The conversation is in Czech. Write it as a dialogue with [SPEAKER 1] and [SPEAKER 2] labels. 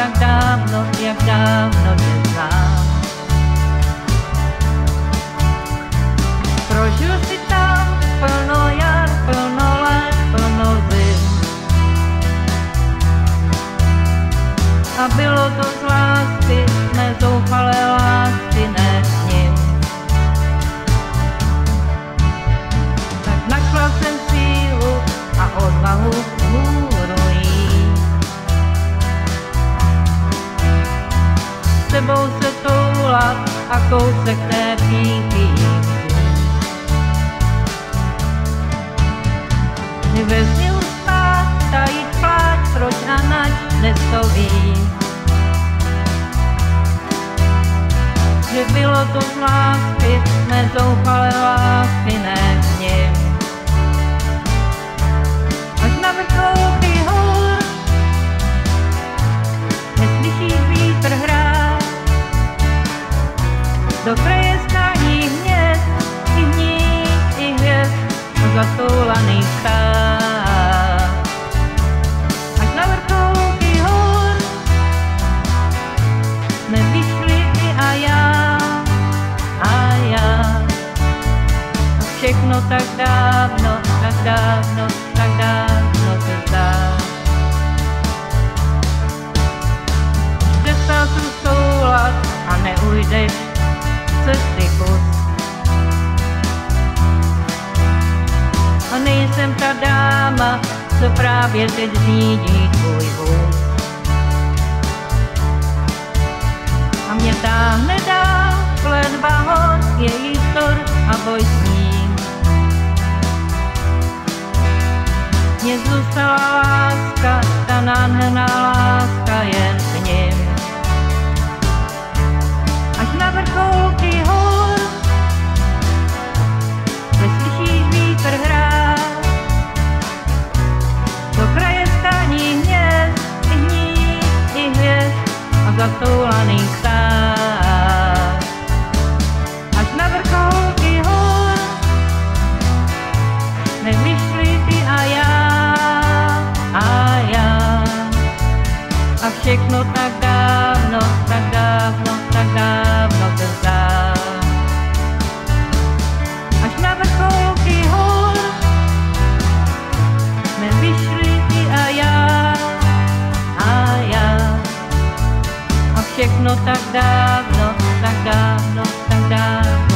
[SPEAKER 1] tak dávno, jak dávno tě znám. Prožil si tam plno jar, plno let, plno zim. A bylo to z lásky, mé zoufalé lásky, ne s ním. Tak našla jsem sílu a odvahu hůru jít. S tebou se toulat a kousek té píchy jít. Mě ve snu spát, tajit pláč, proč a nač, dnes to ví. Že bylo to z lásky, mé zoufalé lásky, ne s ním. Až na vrcholky hor neslyšíš vítr hrát, do kraje skání hněd, i hnízd, i hvězd a zatoulaných stát. Až na vrcholky hor jsme vyšli ty a já, a všechno tak dávno, tak dávno, tak dávno se zdá. Přestal jsem soulat a neujdeš cesty kus. A nejsem ta dáma, co právě teď znídí tvůj vůz. A mě táhne dál plen vahon, její vzor a boj s ním. Mně zůstala láska, ta nádherná láska jen k nim. Až na vrcholky hor neslyšíš vítr hrát, do kraje skání hnězd, i hnízd, i hvězd a zatoulaných stát. Až na vrcholky hor nevyšli ty a já, a všechno tak dávno, tak dávno, tak dávno se zdá. Až na vrcholky hor nevyšli ty a já, a všechno tak dávno, tak dávno, tak dávno.